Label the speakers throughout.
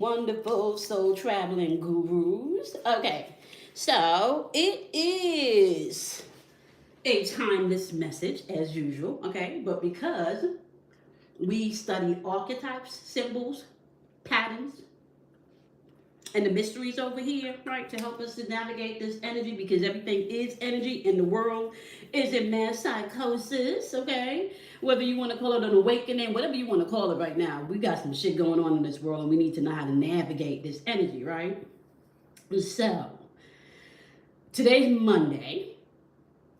Speaker 1: wonderful soul traveling gurus. Okay, so it is a timeless message as usual, okay, but because we study archetypes, symbols, patterns, and the mysteries over here, right, to help us to navigate this energy because everything is energy and the world is in mass psychosis, okay? Whether you want to call it an awakening, whatever you want to call it right now, we got some shit going on in this world and we need to know how to navigate this energy, right? So, today's Monday,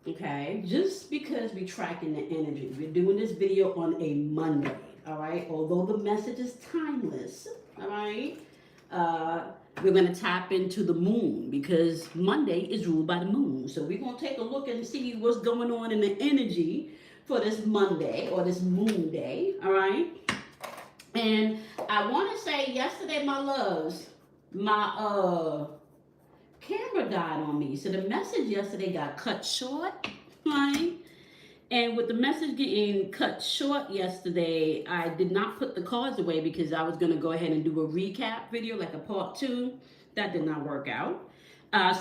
Speaker 1: okay? Just because we're tracking the energy, we're doing this video on a Monday, all right? Although the message is timeless, all right? Uh, we're going to tap into the moon because Monday is ruled by the moon. So we're going to take a look and see what's going on in the energy for this Monday or this moon day, all right? And I want to say yesterday, my loves, my camera died on me. So the message yesterday got cut short, right? And with the message getting cut short yesterday, I did not put the cards away because I was going to go ahead and do a recap video, like a part two. That did not work out.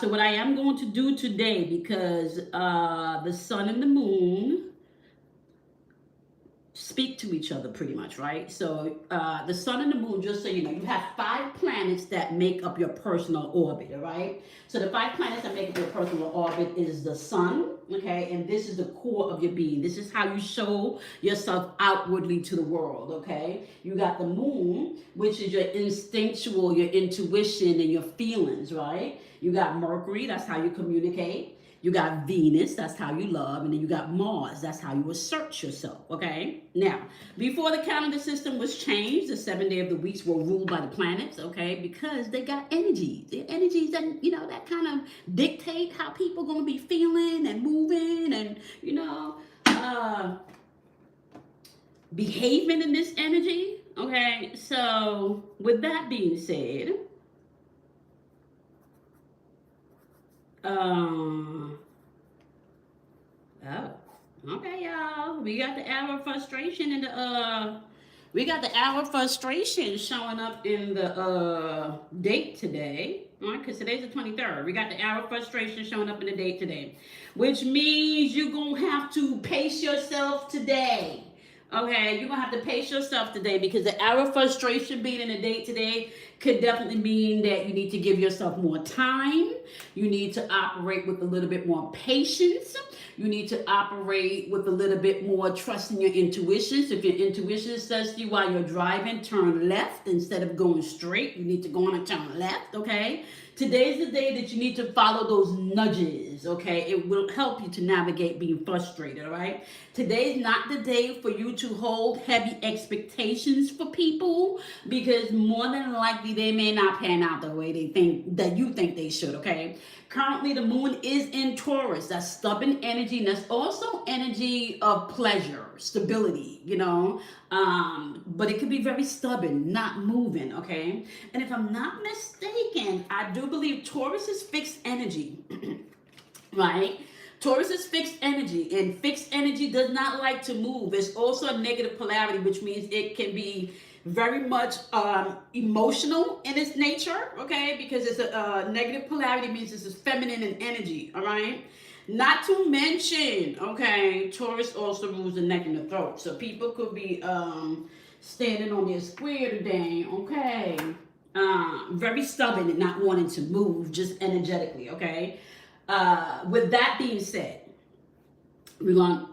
Speaker 1: So what I am going to do today, because the sun and the moon speak to each other pretty much, right? So the sun and the moon, just so you know, you have 5 planets that make up your personal orbit, all right? So the 5 planets that make up your personal orbit is the sun, okay? And this is the core of your being. This is how you show yourself outwardly to the world, okay? You got the moon, which is your instinctual, your intuition and your feelings, right? You got Mercury, that's how you communicate. You got Venus, that's how you love, and then you got Mars, that's how you assert yourself, okay? Now, before the calendar system was changed, the 7 day of the weeks were ruled by the planets, okay? Because they got energies. The energies that, that kind of dictate how people gonna be feeling and moving and, behaving in this energy, okay? So, with that being said, oh, okay, y'all. We got the hour of frustration in the we got the hour of frustration showing up in the date today. All right, because today's the 23rd. We got the hour of frustration showing up in the date today, which means you're gonna have to pace yourself today. Okay, you're gonna have to pace yourself today because the hour of frustration being in the date today could definitely mean that you need to give yourself more time. You need to operate with a little bit more patience. You need to operate with a little bit more trust in your intuition. So if your intuition says to you while you're driving, turn left instead of going straight, you need to go on and turn left, okay? Today's the day that you need to follow those nudges, okay? It will help you to navigate being frustrated, all right? Today's not the day for you to hold heavy expectations for people because more than likely they may not pan out the way they think that you think they should, okay? Currently, the moon is in Taurus. That's stubborn energy, and that's also energy of pleasure, stability, but it could be very stubborn, not moving, okay? And if I'm not mistaken, I do believe Taurus is fixed energy, right? Taurus is fixed energy, and fixed energy does not like to move. It's also a negative polarity, which means it can be very much emotional in its nature, okay? Because it's a negative polarity means it's feminine in energy, all right? Not to mention, okay, Taurus also rules the neck and the throat. So people could be standing on their square today, okay? Very stubborn and not wanting to move, just energetically, okay? With that being said, we're going to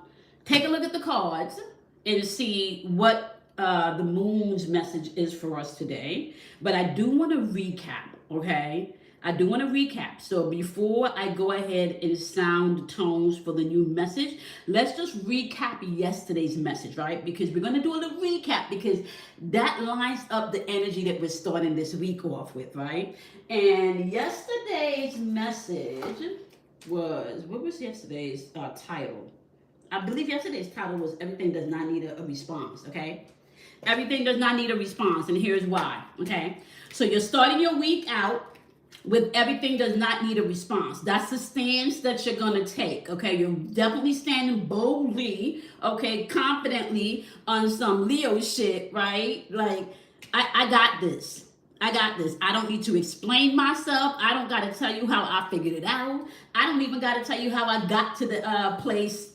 Speaker 1: take a look at the cards and see what the moon's message is for us today. But I do want to recap, okay? I do want to recap. So before I go ahead and sound the tones for the new message, let's just recap yesterday's message, right? Because we're going to do a little recap because that lines up the energy that we're starting this week off with, right? And yesterday's message was, what was yesterday's title? I believe yesterday's title was Everything Does Not Need a Response, okay? Everything does not need a response, and here's why, okay? So you're starting your week out with everything does not need a response. That's the stance that you're going to take, okay? You're definitely standing boldly, okay, confidently on some Leo shit, right? Like, I got this. I got this. I don't need to explain myself. I don't got to tell you how I figured it out. I don't even got to tell you how I got to the place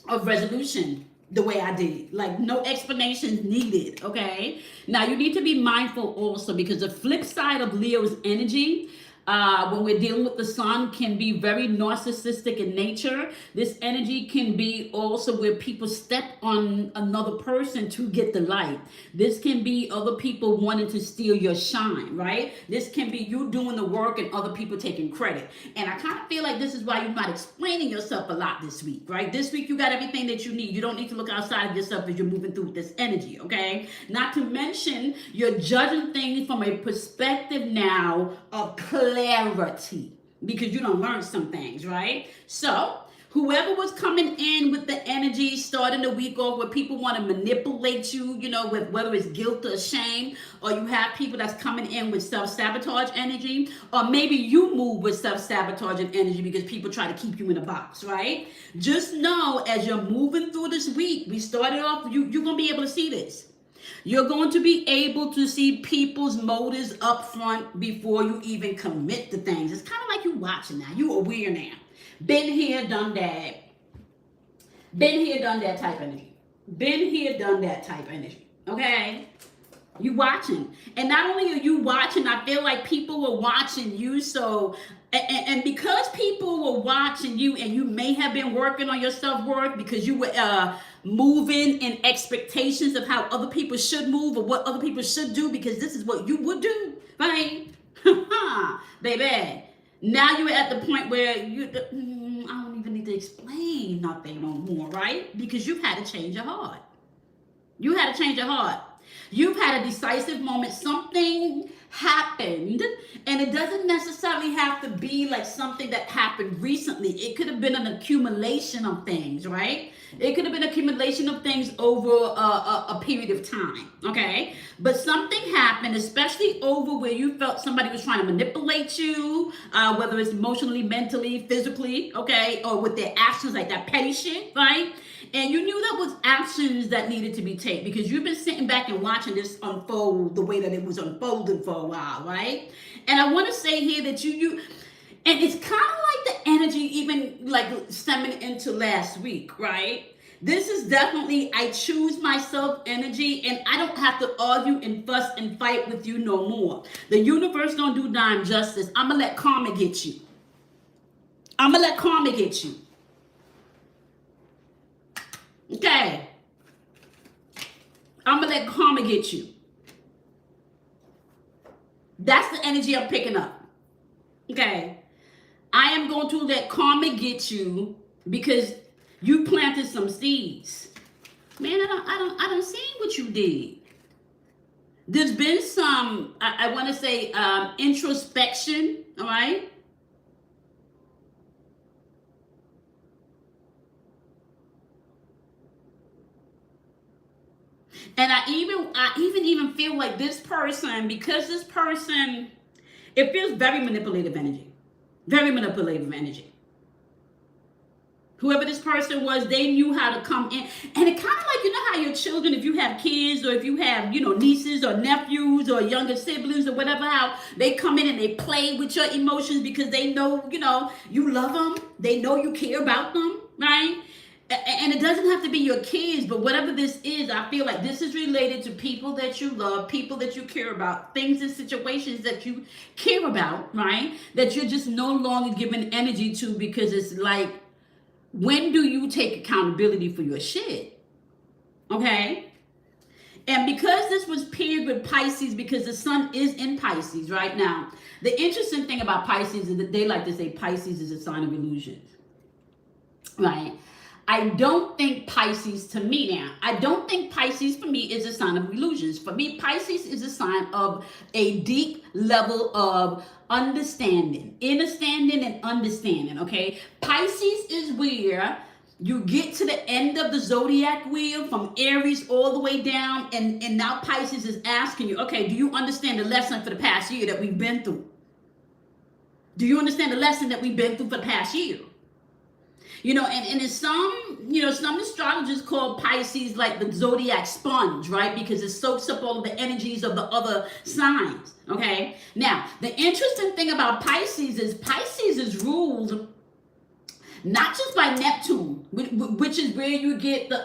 Speaker 1: of resolution the way I did. Like, no explanations needed, okay? Now, you need to be mindful also, because the flip side of Leo's energy, when we're dealing with the sun, can be very narcissistic in nature. This energy can be also where people step on another person to get the light. This can be other people wanting to steal your shine, right? This can be you doing the work and other people taking credit. And I kind of feel like this is why you're not explaining yourself a lot this week, right? This week you got everything that you need. You don't need to look outside of yourself as you're moving through this energy, okay? Not to mention, you're judging things from a perspective now of clarity, because you don't learn some things, right? So whoever was coming in with the energy starting the week off where people want to manipulate you, you know, with whether it's guilt or shame, or you have people that's coming in with self-sabotage energy, or maybe you move with self-sabotage and energy because people try to keep you in a box, right? Just know, as you're moving through this week, we started off, you're going to be able to see this. You're going to be able to see people's motives up front before you even commit to things. It's kind of like you watching now. You aware now. Been here, done that. Been here, done that type energy. Been here, done that type energy. Okay? You watching. And not only are you watching, I feel like people were watching you. So, and because people were watching you, and you may have been working on your self-worth because you were moving in expectations of how other people should move or what other people should do, because this is what you would do, right? Baby. Now you're at the point where I don't even need to explain nothing no more, right? Because you've had to change your heart. You had to change your heart. You've had a decisive moment. Something happened, and it doesn't necessarily have to be like something that happened recently. It could have been an accumulation of things, right? It could have been an accumulation of things over a period of time, okay? But something happened, especially over where you felt somebody was trying to manipulate you, whether it's emotionally, mentally, physically, okay, or with their actions, like that petty shit, right? And you knew that was actions that needed to be taken, because you've been sitting back and watching this unfold the way that it was unfolding for a while, right? And I want to say here that and it's kind of like the energy even like stemming into last week, right? This is definitely I choose myself energy, and I don't have to argue and fuss and fight with you no more. The universe don't do dime justice. I'm going to let karma get you. I'm going to let karma get you. Okay. I'm going to let karma get you. That's the energy I'm picking up. Okay. I am going to let karma get you because you planted some seeds. Man, I don't see what you did. There's been some, I want to say, introspection, all right? And I even feel like this person, because this person, it feels very manipulative energy. Very manipulative energy. Whoever this person was, they knew how to come in. And it kind of like, you know how your children, if you have kids or if you have, nieces or nephews or younger siblings or whatever, how they come in and they play with your emotions because they know, you love them. They know you care about them, right? And it doesn't have to be your kids, but whatever this is, I feel like this is related to people that you love, people that you care about, things and situations that you care about, right? That you're just no longer giving energy to, because it's like, when do you take accountability for your shit? Okay? And because this was paired with Pisces, because the sun is in Pisces right now, the interesting thing about Pisces is that they like to say Pisces is a sign of illusions, right? I don't think Pisces for me is a sign of illusions. For me, Pisces is a sign of a deep level of understanding, and understanding, okay? Pisces is where you get to the end of the zodiac wheel from Aries all the way down, and now Pisces is asking you, okay, do you understand the lesson for the past year that we've been through? Do you understand the lesson that we've been through for the past year? You know, and in some, you know, some astrologers call Pisces like the zodiac sponge, right? Because it soaks up all of the energies of the other signs. Okay. Now, the interesting thing about Pisces is ruled not just by Neptune, which is where you get the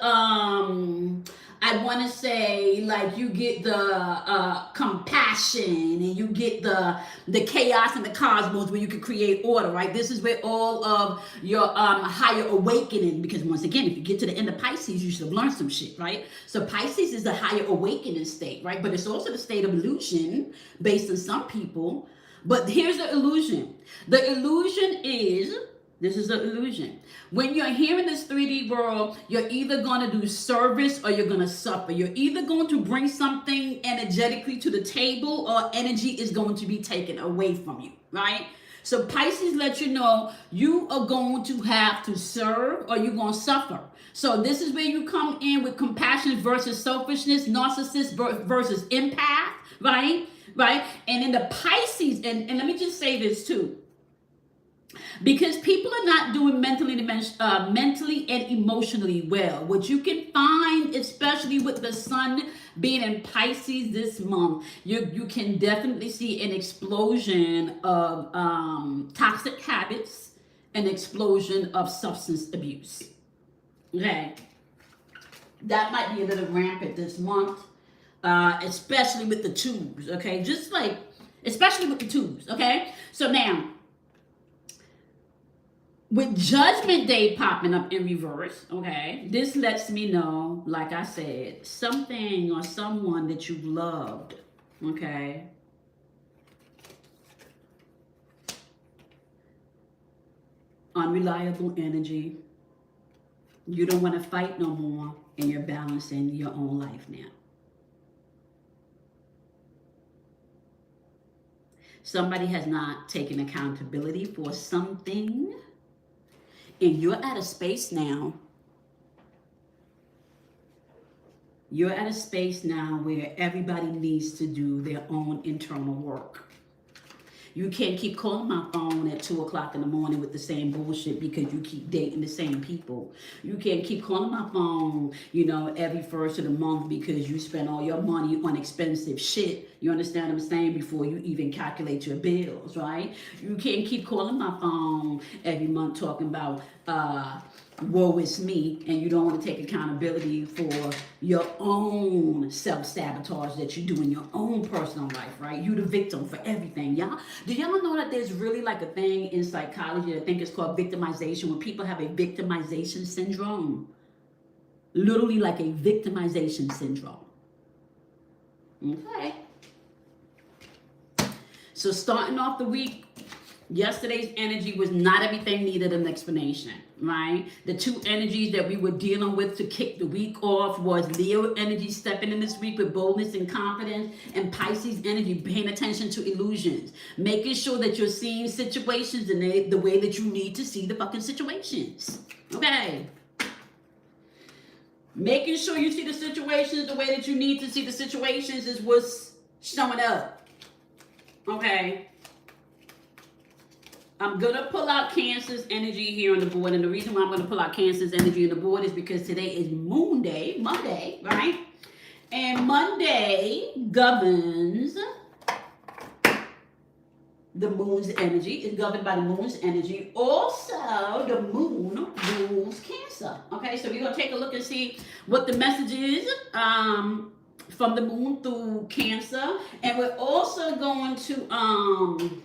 Speaker 1: I want to say, like, you get the compassion, and you get the chaos in the cosmos where you can create order, right? This is where all of your higher awakening, because once again, if you get to the end of Pisces, you should have learned some shit, right? So Pisces is the higher awakening state, right? But it's also the state of illusion based on some people. But here's the illusion. The illusion is, this is the illusion. When you're here in this 3D world, you're either going to do service or you're going to suffer. You're either going to bring something energetically to the table, or energy is going to be taken away from you, right? So Pisces lets you know you are going to have to serve or you're going to suffer. So this is where you come in with compassion versus selfishness, narcissist versus empath, right? Right? And in the Pisces, and let me just say this too. Because people are not doing mentally and emotionally well. What you can find, especially with the sun being in Pisces this month, you can definitely see an explosion of toxic habits, an explosion of substance abuse. Okay, that might be a little rampant this month, especially with the twos. Okay, just like especially with the twos. Okay, so now, with Judgment Day popping up in reverse, okay, this lets me know, like I said, something or someone that you loved, okay, unreliable energy. You don't want to fight no more, and you're balancing your own life now. Somebody has not taken accountability for something. And you're at a space now. You're at a space now where everybody needs to do their own internal work. You can't keep calling my phone at 2 o'clock in the morning with the same bullshit because you keep dating the same people. You can't keep calling my phone, you know, every first of the month because you spend all your money on expensive shit. You understand what I'm saying? Before you even calculate your bills, right? You can't keep calling my phone every month talking about, woe is me, and you don't want to take accountability for your own self-sabotage that you do in your own personal life, right? You the victim for everything. Y'all, do y'all know that there's really like a thing in psychology, I think it's called victimization, when people have a victimization syndrome? Literally like a victimization syndrome. Okay. So starting off the week, yesterday's energy was not everything needed an explanation, right? The two energies that we were dealing with to kick the week off was Leo energy stepping in this week with boldness and confidence, and Pisces energy paying attention to illusions, making sure that you're seeing situations in the way that you need to see the fucking situations, okay? Making sure you see the situations the way that you need to see the situations is what's showing up, okay? I'm going to pull out Cancer's energy here on the board. And the reason why I'm going to pull out Cancer's energy on the board is because today is Moon Day, Monday, right? And Monday governs the moon's energy. It's governed by the moon's energy. Also, the moon rules Cancer. Okay, so we're going to take a look and see what the message is from the moon through Cancer. And we're also going to...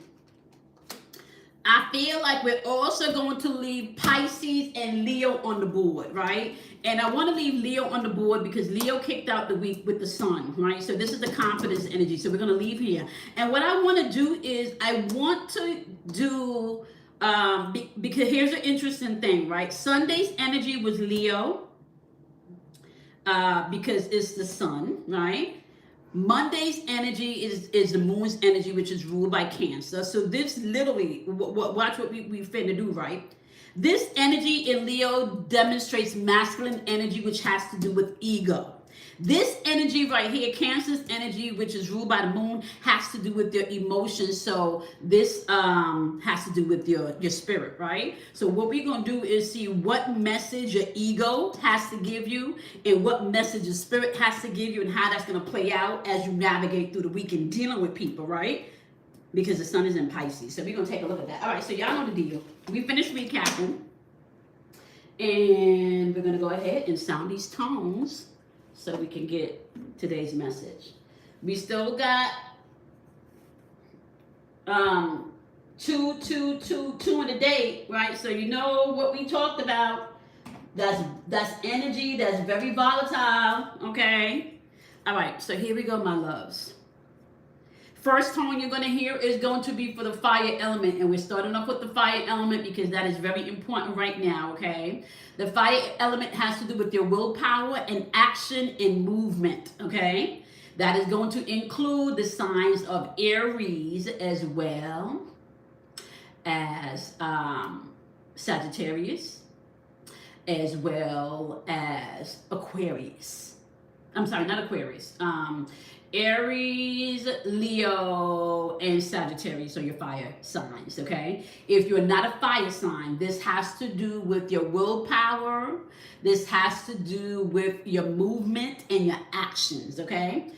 Speaker 1: I feel like we're also going to leave Pisces and Leo on the board, right? And I want to leave Leo on the board because Leo kicked out the week with the sun, right? So this is the confidence energy. So we're going to leave here. And what I want to do is I want to do, because here's an interesting thing, right? Sunday's energy was Leo because it's the sun, right? Monday's energy is the moon's energy, which is ruled by Cancer. So this literally, watch what we finna do, right? This energy in Leo demonstrates masculine energy, which has to do with ego. This energy right here, Cancer's energy, which is ruled by the moon, has to do with your emotions. So this has to do with your spirit, right? So what we're going to do is see what message your ego has to give you and what message your spirit has to give you and how that's going to play out as you navigate through the week and dealing with people, right? Because the sun is in Pisces. So we're going to take a look at that. All right, so y'all know the deal. We finished recapping. And we're going to go ahead and sound these tones so we can get today's message. We still got 2 in the date, right? So you know what we talked about. That's energy that's very volatile, okay? All right, so here we go, my loves. First tone you're going to hear is going to be for the fire element. And we're starting off with the fire element because that is very important right now, okay? The fire element has to do with your willpower and action and movement, okay? That is going to include the signs of Aries as well as Sagittarius, as well as Aquarius. I'm sorry, not Aquarius. Aries, Leo, and Sagittarius are your fire signs, okay? If you're not a fire sign, this has to do with your willpower. This has to do with your movement and your actions, okay?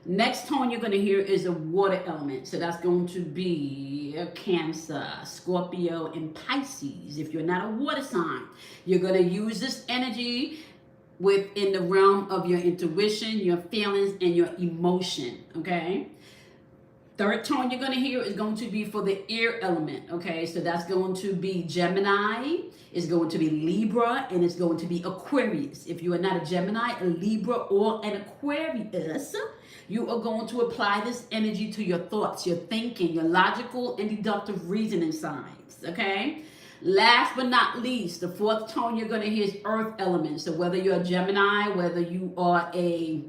Speaker 1: Next tone you're going to hear is a water element. So that's going to be Cancer, Scorpio, and Pisces. If you're not a water sign, you're going to use this energy within the realm of your intuition, your feelings, and your emotion, okay? Third tone you're going to hear is going to be for the air element, okay? So that's going to be Gemini, it's going to be Libra, and it's going to be Aquarius. If you are not a Gemini, a Libra, or an Aquarius, you are going to apply this energy to your thoughts, your thinking, your logical and deductive reasoning sides, okay? Last but not least, the fourth tone you're going to hear is earth element. So whether you're a Gemini, whether you are a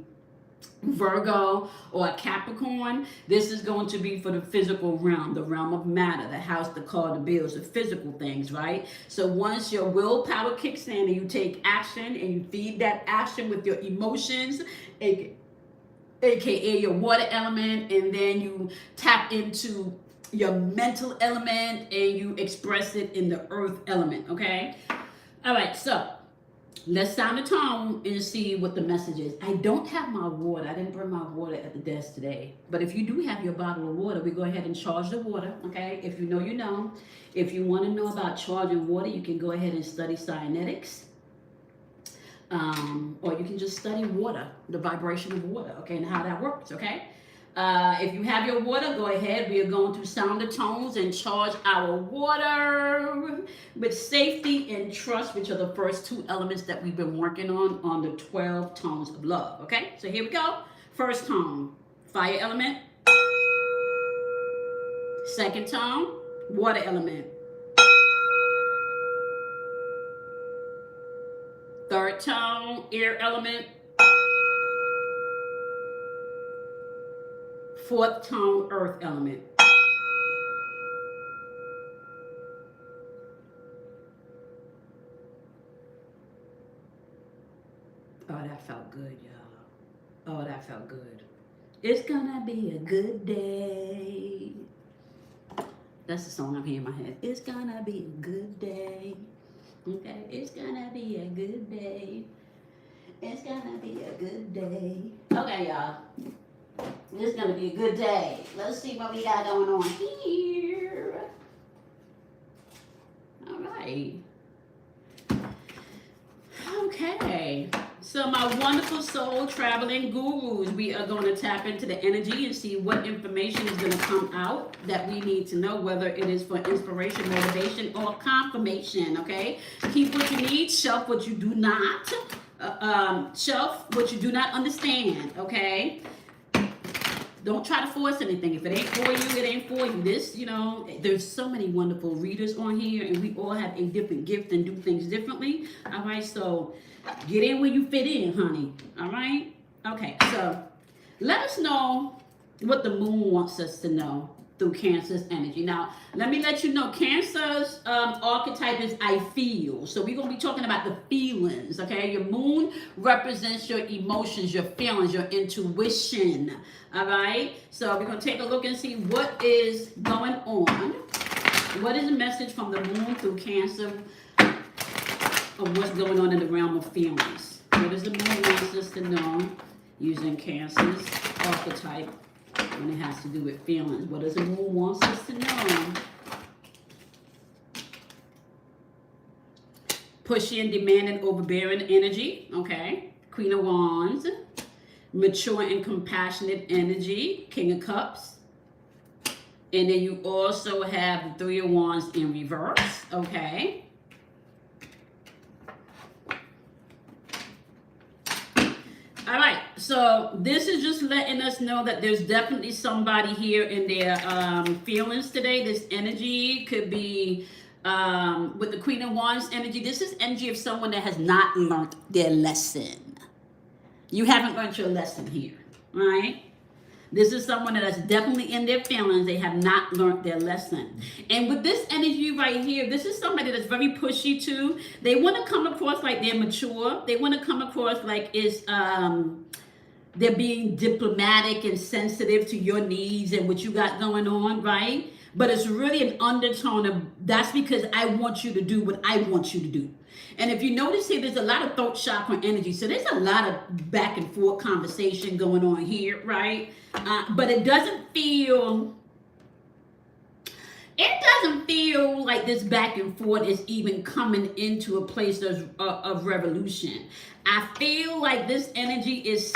Speaker 1: Virgo or a Capricorn, this is going to be for the physical realm, the realm of matter, the house, the car, the bills, the physical things, right? So once your willpower kicks in and you take action and you feed that action with your emotions, aka your water element, and then you tap into your mental element and you express it in the earth element, okay? All right, so let's sound the tone and see what the message is. I don't have my water. I didn't bring my water at the desk today. But if you do have your bottle of water, we go ahead and charge the water, okay? If you know, you know. If you want to know about charging water, you can go ahead and study cyanetics. Or you can just study water, the vibration of water, okay, and how that works, okay? If you have your water, go ahead. We are going to sound the tones and charge our water with safety and trust, which are the first two elements that we've been working on the 12 tones of love, okay? So here we go. First tone, fire element. Second tone, water element. Third tone, air element. Fourth tone, earth element. Oh, that felt good, y'all. Oh, that felt good. It's gonna be a good day. That's the song I'm hearing in my head. It's gonna be a good day. Okay, it's gonna be a good day. It's gonna be a good day. Okay, y'all. This is going to be a good day. Let's see what we got going on here. All right. Okay. So my wonderful soul traveling gurus, we are going to tap into the energy and see what information is going to come out that we need to know, whether it is for inspiration, motivation, or confirmation, okay? Keep what you need, shelf what you do not. Shelf what you do not understand, okay? Don't try to force anything. If it ain't for you, it ain't for you. This, you know, there's so many wonderful readers on here, and we all have a different gift and do things differently. All right, so get in where you fit in, honey. All right? Okay, so let us know what the moon wants us to know through Cancer's energy. Now, let me let you know, Cancer's archetype is I feel. So we're going to be talking about the feelings, okay? Your moon represents your emotions, your feelings, your intuition, all right? So we're going to take a look and see what is going on. What is the message from the moon through Cancer of what's going on in the realm of feelings? What does the moon want us to know using Cancer's archetype when it has to do with feelings? What does the moon want us to know? Pushy and demanding, overbearing energy, okay? Queen of Wands. Mature and compassionate energy, King of Cups. And then you also have the Three of Wands in reverse, okay? All right, so this is just letting us know that there's definitely somebody here in their feelings today. This energy could be with the Queen of Wands energy. This is energy of someone that has not learned their lesson. You haven't learned your lesson here, right? This is someone that is definitely in their feelings. They have not learned their lesson. And with this energy right here, this is somebody that's very pushy too. They want to come across like they're mature. They want to come across like they're being diplomatic and sensitive to your needs and what you got going on, right? But it's really an undertone of, that's because I want you to do what I want you to do. And if you notice here, there's a lot of throat chakra energy. So there's a lot of back and forth conversation going on here, right? But it doesn't feel like this back and forth is even coming into a place of revolution. I feel like this energy is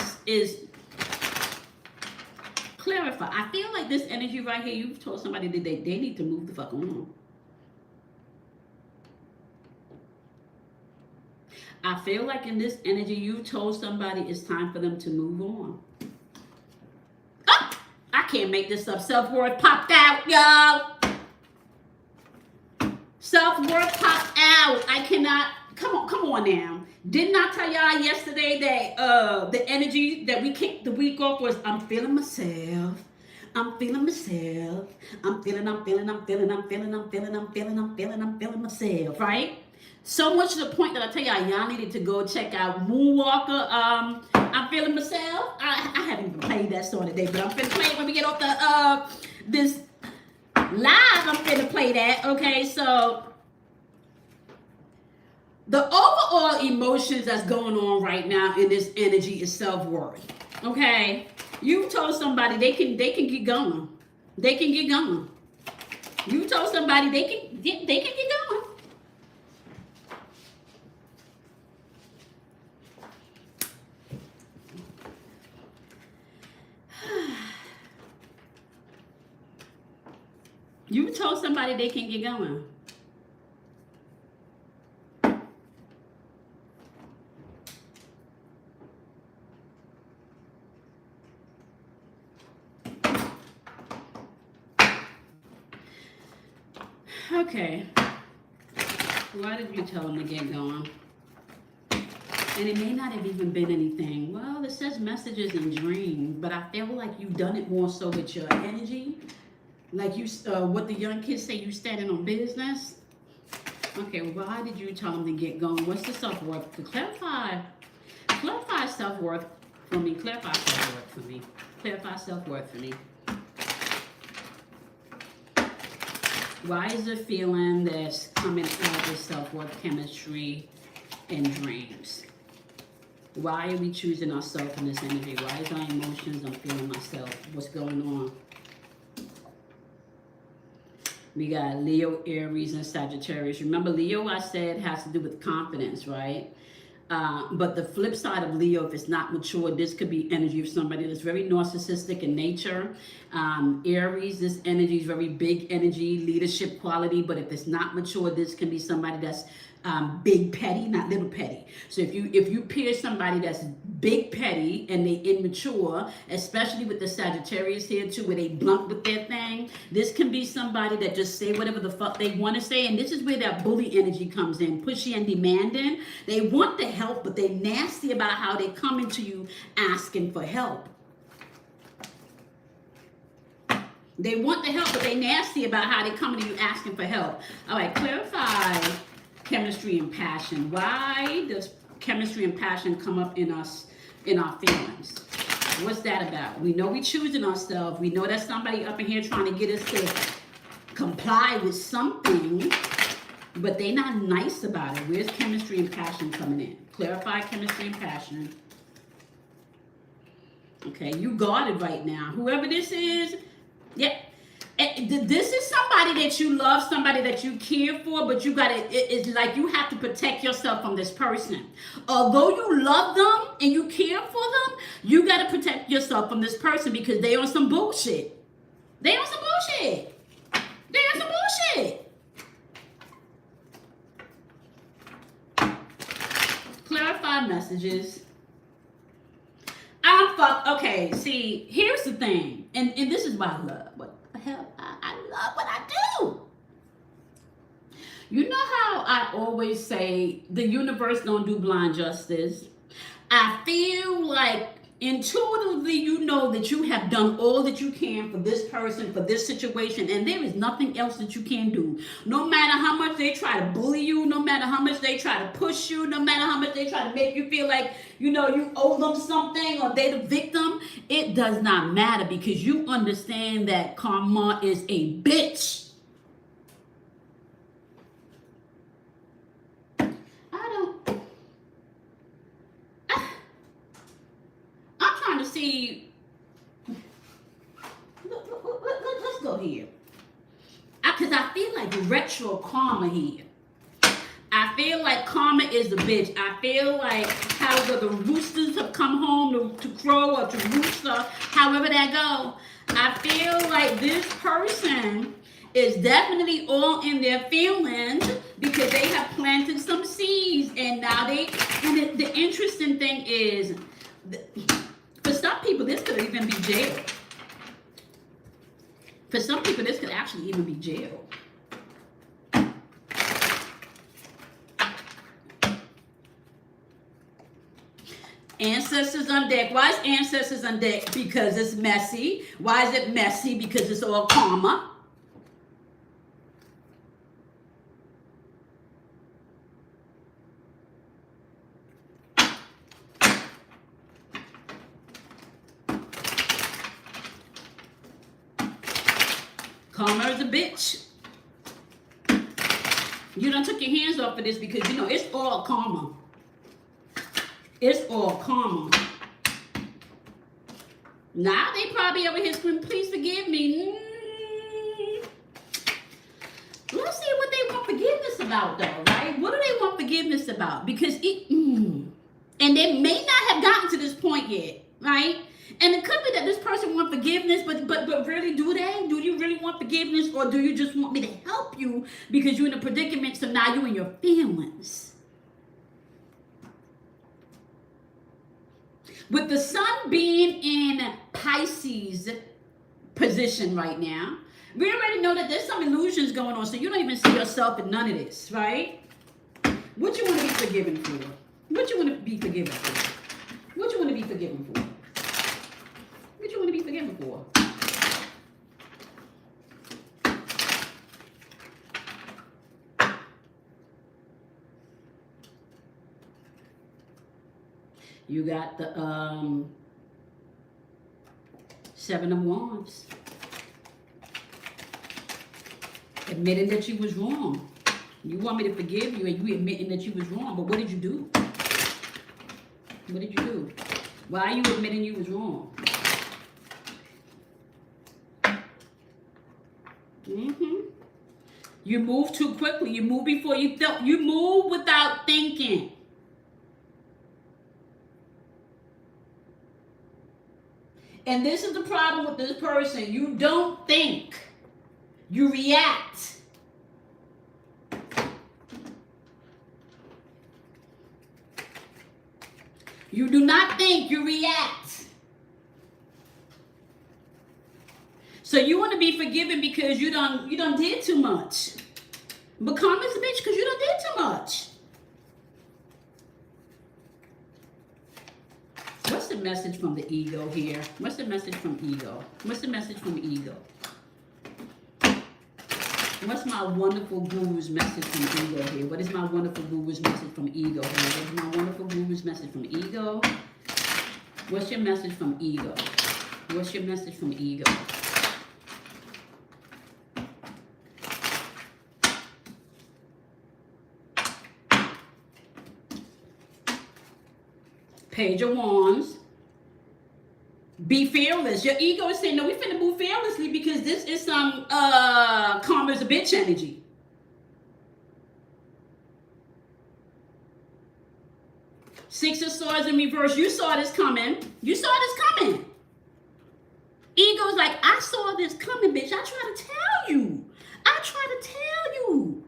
Speaker 1: clarify. I feel like this energy right here, you've told somebody that they need to move the fuck on. I feel like in this energy, you told somebody it's time for them to move on. Oh, I can't make this up. Self-worth popped out, y'all. Self-worth popped out. I cannot. Come on now. Didn't I tell y'all yesterday that the energy that we kicked the week off was I'm feeling myself. I'm feeling myself. I'm feeling myself, right? So much to the point that I tell y'all needed to go check out Moonwalker. I'm feeling myself. I haven't even played that song today, but I'm finna play it when we get off the this live. I'm finna play that. Okay, so the overall emotions that's going on right now in this energy is self-worth. Okay, you told somebody they can get going. They can get going. You told somebody they can get going. You told somebody they can get going. Okay. Why did you tell them to get going? And it may not have even been anything. Well, it says messages and dreams, but I feel like you've done it more so with your energy. Like you, what the young kids say, you standing on business. Okay, why did you tell them to get going? What's the self-worth? To clarify self-worth for me. Clarify self-worth for me. Clarify self-worth for me. Why is the feeling that's coming out of self-worth, chemistry, and dreams? Why are we choosing ourselves in this energy? Why is our emotions? I'm feeling myself. What's going on? We got Leo, Aries, and Sagittarius. Remember, Leo, I said, has to do with confidence, right? But the flip side of Leo, if it's not mature, this could be energy of somebody that's very narcissistic in nature. Aries, this energy is very big energy, leadership quality. But if it's not mature, this can be somebody that's big petty, not little petty. So if you pair somebody that's big petty and they immature, especially with the Sagittarius here too, where they blunt with their thing, this can be somebody that just say whatever the fuck they want to say. And this is where that bully energy comes in, pushy and demanding. They want the help, but they nasty about how they come into you asking for help. They want the help, but they nasty about how they coming to you asking for help. All right, clarify chemistry and passion. Why does chemistry and passion come up in us, in our feelings? What's that about? We know we choosing ourselves. We know that somebody up in here trying to get us to comply with something, but they not nice about it. Where's chemistry and passion coming in? Clarify chemistry and passion. Okay, you guarded right now. Whoever this is, yeah. This is somebody that you love, somebody that you care for, but you gotta, it's like you have to protect yourself from this person. Although you love them and you care for them, you gotta protect yourself from this person because they on some bullshit. They on some bullshit. They on some bullshit. Clarify messages. I'm fuck. Okay, see, here's the thing, and this is why I love. What the hell? I love what I do. You know how I always say the universe don't do blind justice? I feel like intuitively you know that you have done all that you can for this person, for this situation, and there is nothing else that you can do. No matter how much they try to bully you, no matter how much they try to push you, no matter how much they try to make you feel like, you know, you owe them something or they're the victim, it does not matter because you understand that karma is a bitch. To see, let's go here, because I feel like retro karma here. I feel like karma is the bitch. I feel like how the roosters have come home to crow or to rooster, however that go. I feel like this person is definitely all in their feelings because they have planted some seeds, and now and the interesting thing is, for some people, this could even be jail. For some people, this could actually even be jail. Ancestors on deck. Why is ancestors on deck? Because it's messy. Why is it messy? Because it's all karma. Karma is a bitch. You done took your hands off of this because, you know, it's all karma. It's all karma. Now they probably over here screaming, please forgive me. Let's see what they want forgiveness about, though, right? What do they want forgiveness about? Because and they may not have gotten to this point yet, right? And it could be that this person wants forgiveness, but really, do they? Do you really want forgiveness, or do you just want me to help you because you're in a predicament, so now you're in your feelings? With the sun being in Pisces position right now, we already know that there's some illusions going on, so you don't even see yourself in none of this, right? What you want to be forgiven for? What you want to be forgiven for? What you want to be forgiven for? What you want to be forgiven for? You got the Seven of Wands. Admitting that you was wrong. You want me to forgive you, and you admitting that you was wrong, but what did you do? What did you do? Why are you admitting you was wrong? You move too quickly. You move before you felt. You move without thinking. And this is the problem with this person. You don't think. You react. You do not think, you react. So you want to be forgiven because you done did too much. But karma's a bitch because you done did too much. What's the message from the ego here? What's the message from ego? What's the message from ego? What's my wonderful guru's message from ego here? What is my wonderful guru's message from ego here? What is my wonderful guru's message from ego? What's your message from ego? What's your message from ego? Page of Wands. Be fearless. Your ego is saying, no, we finna move fearlessly because this is some karma's a bitch energy. Six of Swords in reverse. You saw this coming. You saw this coming. Ego's like, I saw this coming, bitch. I try to tell you. I try to tell you.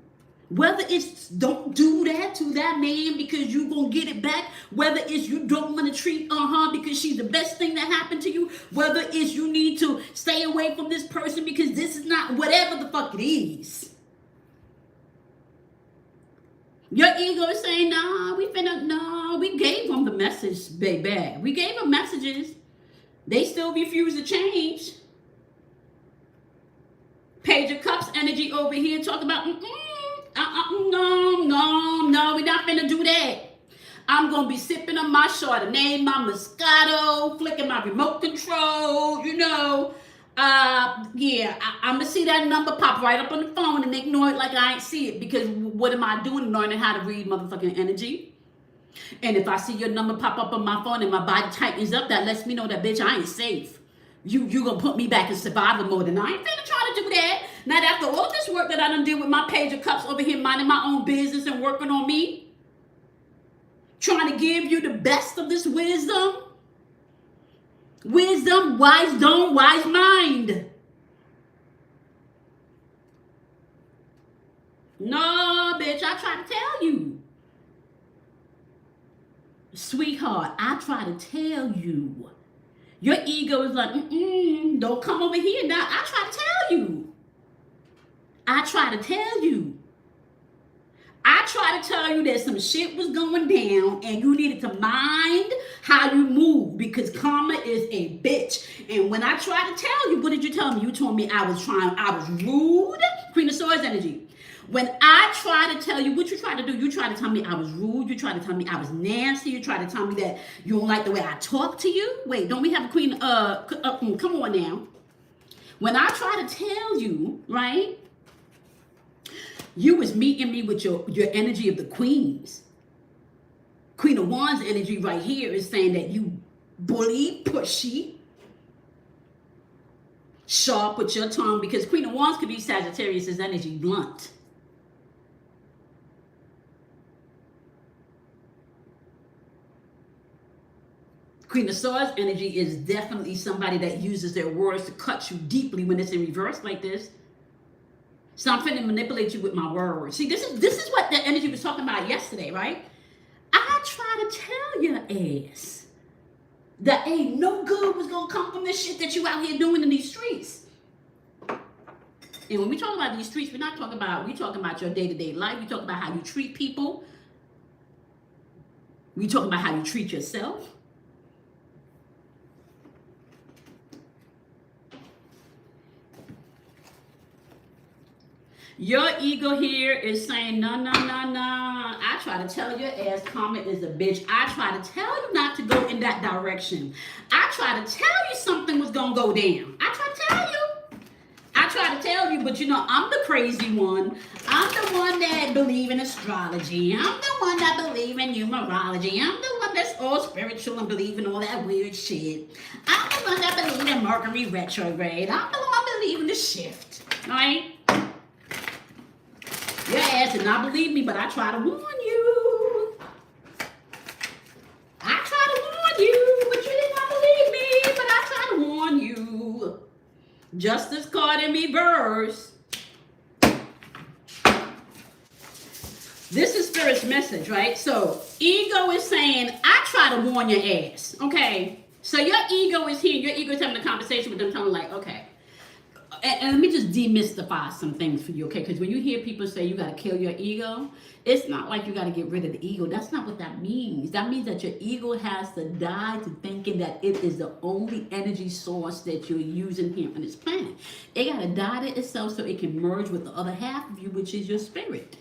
Speaker 1: Whether it's don't do that to that man because you gonna get it back. Whether it's you don't want to treat because she's the best thing that happened to you. Whether it's you need to stay away from this person because this is not whatever the fuck it is. Your ego is saying, nah, we gave them the message, baby. We gave them messages. They still refuse to change. Page of Cups energy over here talking about, no, we're not finna do that. I'm gonna be sipping on my Chardonnay, my Moscato, flicking my remote control, I'm gonna see that number pop right up on the phone and ignore it like I ain't see it, because what am I doing? Learning how to read motherfucking energy. And if I see your number pop up on my phone and my body tightens up, that lets me know that, bitch, I ain't safe. You gonna put me back in survival mode, and I ain't finna try to do that. Not after all this work that I done did with my Page of Cups over here, minding my own business and working on me. Trying to give you the best of this wisdom. Wisdom, wise dome, wise mind. No, bitch, I try to tell you. Sweetheart, I try to tell you. Your ego is like, don't come over here now. I try to tell you. I try to tell you. I try to tell you that some shit was going down and you needed to mind how you move, because karma is a bitch. And when I tried to tell you, what did you tell me? You told me I was rude. Queen of Swords energy. When I try to tell you, what you try to do, you try to tell me I was rude. You try to tell me I was nasty. You try to tell me that you don't like the way I talk to you. Wait, don't we have a queen? Come on now. When I try to tell you, right, you was meeting me with your energy of the queens. Queen of Wands energy right here is saying that you bully, pushy, sharp with your tongue, because Queen of Wands could be Sagittarius' energy, blunt. Queen of Swords energy is definitely somebody that uses their words to cut you deeply when it's in reverse like this. So I'm finna manipulate you with my words. See, this is what the energy was talking about yesterday, right? I try to tell your ass that ain't no good was gonna come from this shit that you out here doing in these streets. And when we talk about these streets, we're talking about your day-to-day life. We talk about how you treat people. We talk about how you treat yourself. Your ego here is saying, no. I try to tell your ass karma is a bitch. I try to tell you not to go in that direction. I try to tell you something was going to go down. I try to tell you. I try to tell you, but I'm the crazy one. I'm the one that believe in astrology. I'm the one that believe in numerology. I'm the one that's all spiritual and believe in all that weird shit. I'm the one that believe in Mercury retrograde. I'm the one that believe in the shift. All right? Your ass did not believe me, but I try to warn you. I try to warn you, but you did not believe me, but I try to warn you. Justice card in reverse. This is Spirit's message, right? So, ego is saying, I try to warn your ass, okay? So your ego is here. Your ego is having a conversation with them, telling like, okay, and let me just demystify some things for you, okay? Because when you hear people say you got to kill your ego, it's not like you got to get rid of the ego. That's not what that means. That means that your ego has to die to thinking that it is the only energy source that you're using here on this planet. It got to die to itself so it can merge with the other half of you, which is your spirit.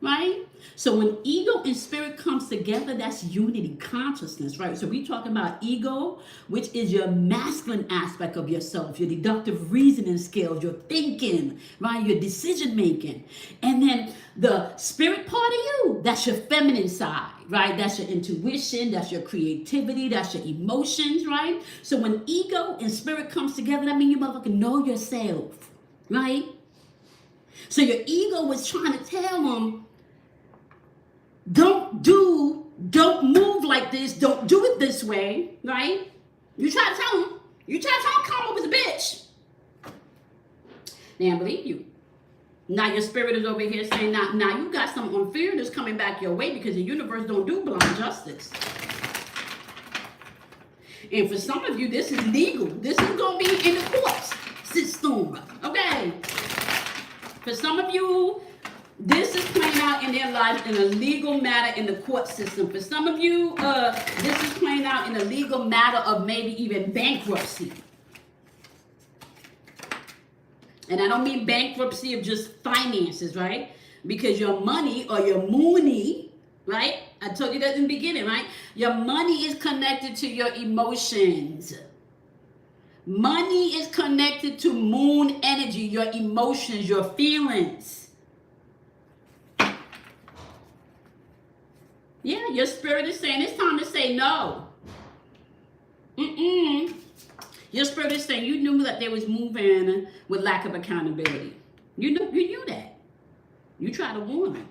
Speaker 1: Right? So when ego and spirit comes together, that's unity, consciousness, right? So we talking about ego, which is your masculine aspect of yourself, your deductive reasoning skills, your thinking, right? Your decision making. And then the spirit part of you, that's your feminine side, right? That's your intuition, that's your creativity, that's your emotions, right? So when ego and spirit comes together, that means you motherfucking know yourself, right? So your ego was trying to tell them, don't move like this, don't do it this way, right? You try to tell him Karma was a bitch. They don't believe you. Now your spirit is over here saying, now you got some unfair that's coming back your way because the universe don't do blind justice. And for some of you, this is legal. This is going to be in the courts system, okay? For some of you, this is playing out in their lives in a legal matter in the court system. For some of you, this is playing out in a legal matter of maybe even bankruptcy. And I don't mean bankruptcy of just finances, right? Because your money or your money, right? I told you that in the beginning, right? Your money is connected to your emotions. Money is connected to moon energy, your emotions, your feelings. Yeah, your spirit is saying it's time to say no. Your spirit is saying you knew that they was moving with lack of accountability. You knew that. You tried to warn them.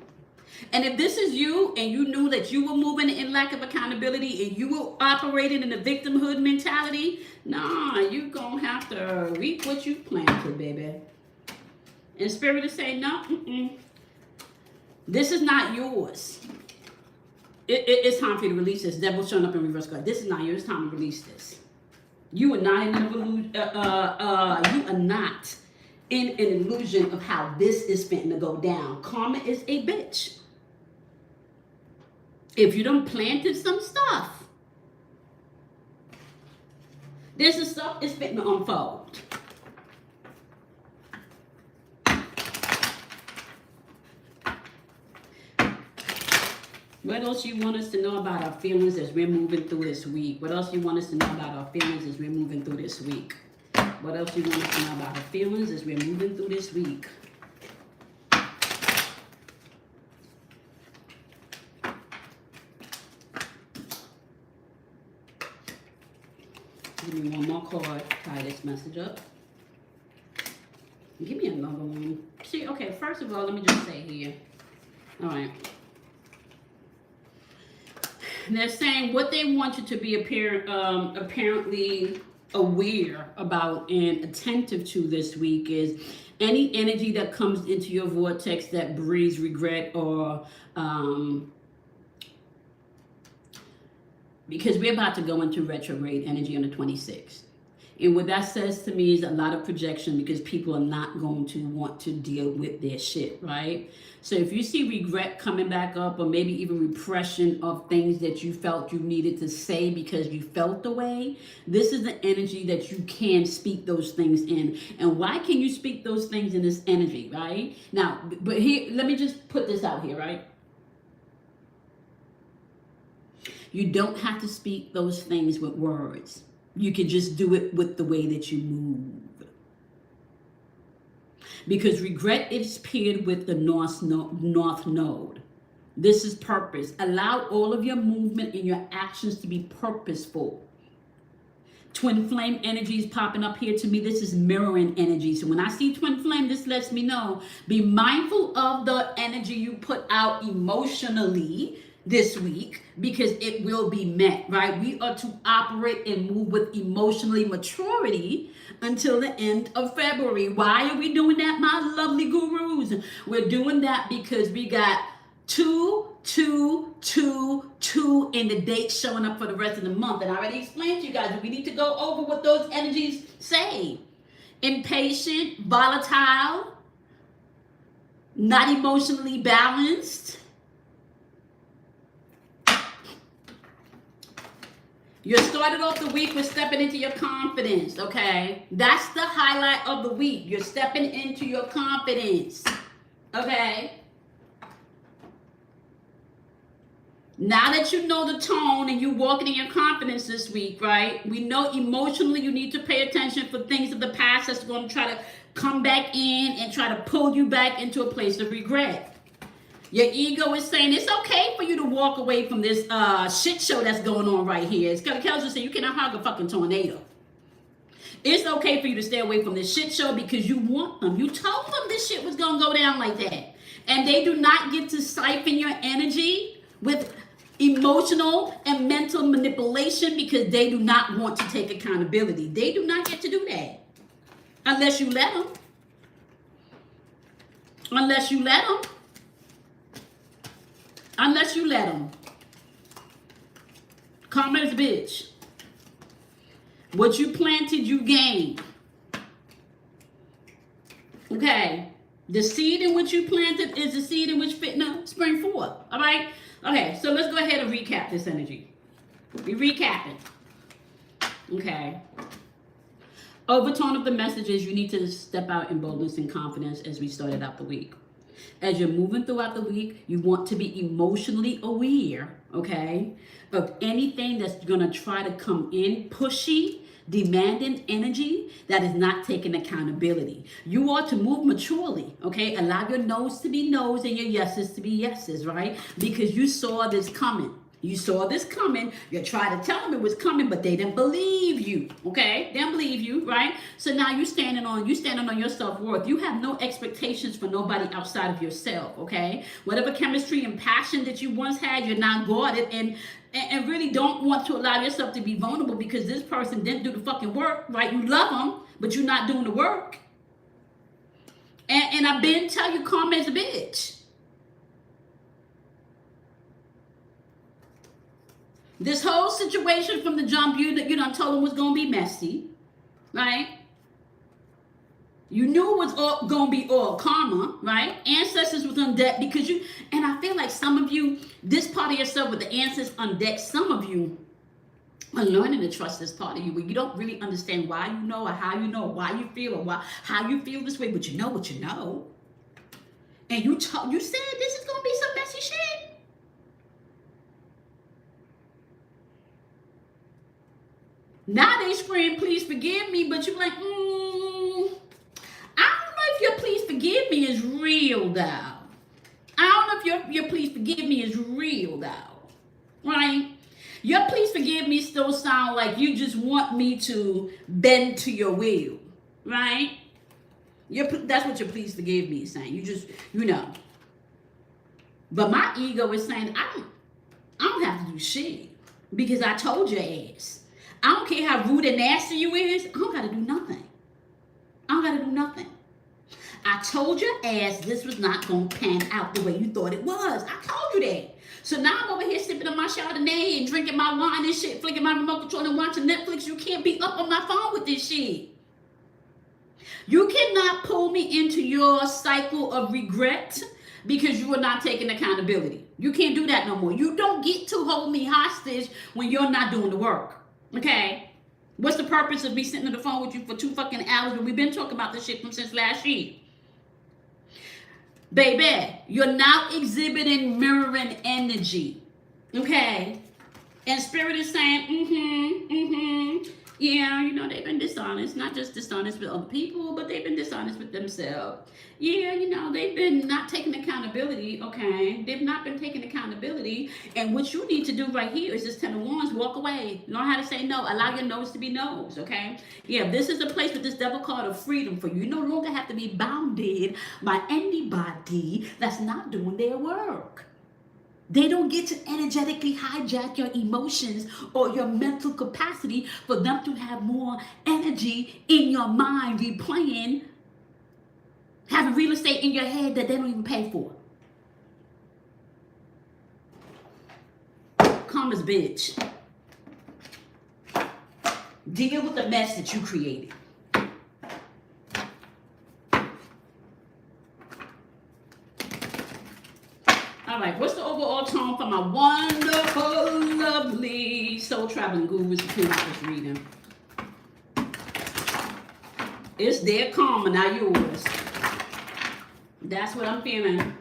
Speaker 1: And if this is you and you knew that you were moving in lack of accountability and you were operating in a victimhood mentality, nah, you're going to have to reap what you planted, baby. And spirit is saying, no, this is not yours. It's time for you to release this. Devil showing up in reverse card. This is not yours. It's time to release this. You are not in an illusion. You are not in an illusion of how this is fitting to go down. Karma is a bitch. If you done planted some stuff, this is stuff is fitting to unfold. What else you want us to know about our feelings as we're moving through this week? What else you want us to know about our feelings as we're moving through this week? What else you want us to know about our feelings as we're moving through this week? Give me one more card. Tie this message up. Give me another one. See, okay, first of all, let me just say here. All right. They're saying what they want you to be apparently aware about and attentive to this week is any energy that comes into your vortex that breeds regret or because we're about to go into retrograde energy on the 26th. And what that says to me is a lot of projection because people are not going to want to deal with their shit, right? So if you see regret coming back up or maybe even repression of things that you felt you needed to say because you felt the way, this is the energy that you can speak those things in. And why can you speak those things in this energy, right? Now, but here, let me just put this out here, right? You don't have to speak those things with words. You can just do it with the way that you move. Because regret is paired with the north node. This is purpose. Allow all of your movement and your actions to be purposeful. Twin flame energy is popping up here to me. This is mirroring energy. So when I see twin flame, this lets me know, be mindful of the energy you put out emotionally this week because it will be met, right? We are to operate and move with emotionally maturity until the end of February. Why are we doing that, my lovely gurus? We're doing that because we got 2, 2, 2, 2 in the date showing up for the rest of the month. And I already explained to you guys that we need to go over what those energies say. impatient, volatile, not emotionally balanced. You started off the week with stepping into your confidence, okay? That's the highlight of the week. You're stepping into your confidence, okay? Now that you know the tone and you're walking in your confidence this week, right? We know emotionally you need to pay attention for things of the past that's going to try to come back in and try to pull you back into a place of regret. Your ego is saying it's okay for you to walk away from this shit show that's going on right here. It's Kelly Kelly saying you cannot hug a fucking tornado. It's okay for you to stay away from this shit show because you want them. You told them this shit was going to go down like that. And they do not get to siphon your energy with emotional and mental manipulation because they do not want to take accountability. They do not get to do that unless you let them. Unless you let them. Unless you let them. Karma is a bitch. What you planted, you gain. Okay. The seed in which you planted is the seed in which fitna spring forth. All right? Okay, so let's go ahead and recap this energy. We're recapping. Okay. Overtone of the message is you need to step out in boldness and confidence as we started out the week. As you're moving throughout the week, you want to be emotionally aware, okay, of anything that's going to try to come in pushy, demanding energy that is not taking accountability. You ought to move maturely, okay? Allow your no's to be no's and your yeses to be yeses, right? Because you saw this coming. You saw this coming. You tried to tell them it was coming, but they didn't believe you. Okay? They didn't believe you, right? So now you're standing on your self-worth. You have no expectations for nobody outside of yourself. Okay? Whatever chemistry and passion that you once had, you're now guarded and really don't want to allow yourself to be vulnerable because this person didn't do the fucking work, right? You love them, but you're not doing the work. And I've been telling you, karma is a bitch. This whole situation from the jump, you done told them was going to be messy, right? You knew it was all going to be all karma, right? Ancestors was on deck because and I feel like some of you, this part of yourself with the ancestors on deck, some of you are learning to trust this part of you where you don't really understand why you know or how you know or why you feel or how you feel this way, but you know what you know. And you said this is going to be some messy shit. Now they scream, please forgive me, but you're like, I don't know if your please forgive me is real, though. I don't know if your please forgive me is real, though. Right? Your please forgive me still sound like you just want me to bend to your will. Right? That's what your please forgive me is saying. You just, But my ego is saying, I don't have to do shit because I told your ass. I don't care how rude and nasty you is. I don't got to do nothing. I don't got to do nothing. I told your ass this was not going to pan out the way you thought it was. I told you that. So now I'm over here sipping on my Chardonnay and drinking my wine and shit, flicking my remote control and watching Netflix. You can't be up on my phone with this shit. You cannot pull me into your cycle of regret because you are not taking accountability. You can't do that no more. You don't get to hold me hostage when you're not doing the work. Okay, what's the purpose of me sitting on the phone with you for 2 fucking hours when we've been talking about this shit since last year? Baby, you're now exhibiting mirroring energy. Okay, and spirit is saying, yeah, they've been dishonest, not just dishonest with other people, but they've been dishonest with themselves. Yeah, they've been not taking accountability, okay? They've not been taking accountability. And what you need to do right here is just 10 of Wands, walk away. Learn how to say no. Allow your no's to be no's, okay? Yeah, this is a place with this devil card of freedom for you. You no longer have to be bounded by anybody that's not doing their work. They don't get to energetically hijack your emotions or your mental capacity for them to have more energy in your mind replaying, having real estate in your head that they don't even pay for. Karma's bitch. Deal with the mess that you created. All right, what's the overall tone for my wonderful, lovely soul traveling gurus who just reading? It's their karma, not yours. That's what I'm feeling.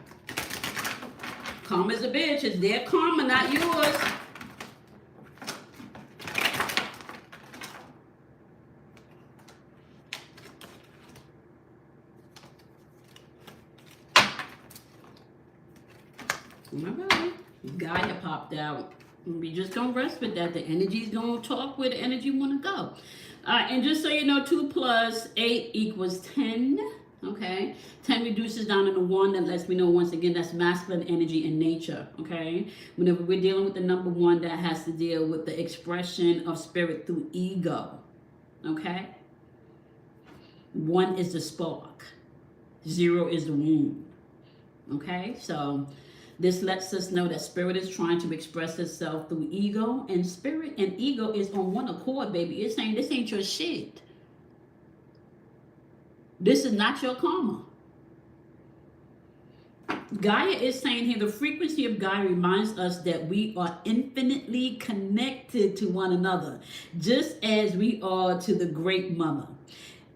Speaker 1: Karma's a bitch. It's their karma, not yours. Alright, Gaia popped out. We just gonna rest with that. The energy's gonna talk where the energy wanna go. Alright, and just so you know, 2 plus 8 equals 10. Okay, 10 reduces down into 1. That lets me know once again that's masculine energy in nature. Okay, whenever we're dealing with the number 1, that has to deal with the expression of spirit through ego. Okay, 1 is the spark, 0 is the womb. Okay, so this lets us know that spirit is trying to express itself through ego, and spirit and ego is on one accord, baby. It's saying this ain't your shit. This is not your karma. Gaia is saying here, the frequency of Gaia reminds us that we are infinitely connected to one another, just as we are to the Great Mother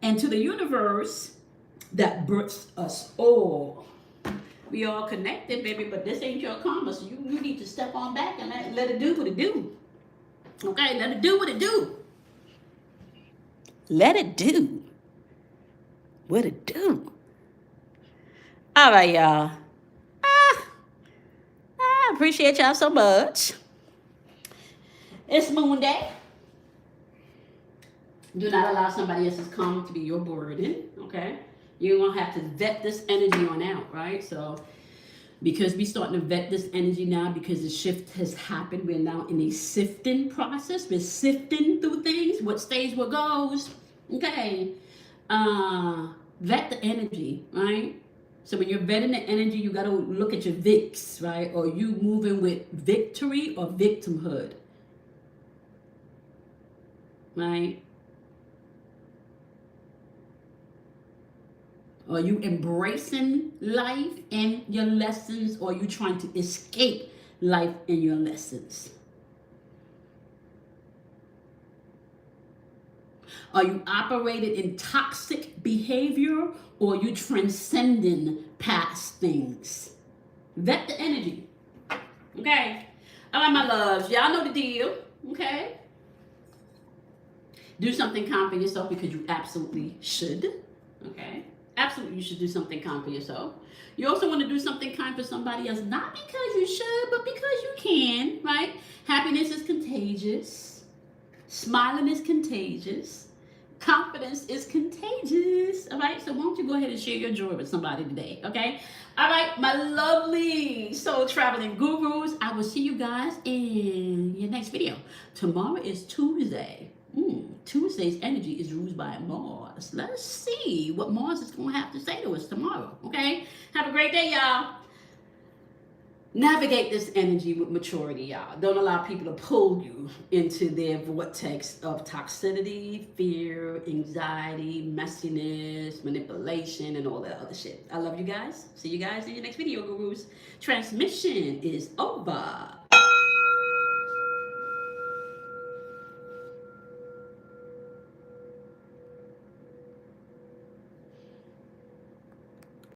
Speaker 1: and to the universe that births us all. We all connected, baby, but this ain't your karma, so you need to step on back and let it do what it do. Okay, let it do what it do. Let it do what it do. All right, y'all. I appreciate y'all so much. It's Moon Day. Do not allow somebody else's karma to be your burden, okay? You're going to have to vet this energy on out, right? So, because we're starting to vet this energy now, because the shift has happened, we're now in a sifting process. We're sifting through things, what stays, what goes, okay? Vet the energy, right? So when you're vetting the energy, you got to look at your VIX, right? Or you moving with victory or victimhood, right? Are you embracing life and your lessons, or are you trying to escape life and your lessons? Are you operating in toxic behavior, or are you transcending past things? Vet the energy. Okay? All right, my loves. Y'all know the deal. Okay? Do something kind for yourself, because you absolutely should. Okay? Absolutely, you should do something kind for yourself. You also want to do something kind for somebody else, not because you should, but because you can, right? Happiness is contagious. Smiling is contagious. Confidence is contagious. All right, so why don't you go ahead and share your joy with somebody today, okay? All right, my lovely soul traveling gurus, I will see you guys in your next video. Tomorrow is Tuesday. Tuesday's energy is ruled by Mars. Let's see what Mars is going to have to say to us tomorrow, okay? Have a great day, y'all. Navigate this energy with maturity, y'all. Don't allow people to pull you into their vortex of toxicity, fear, anxiety, messiness, manipulation, and all that other shit. I love you guys. See you guys in your next video, gurus. Transmission is over.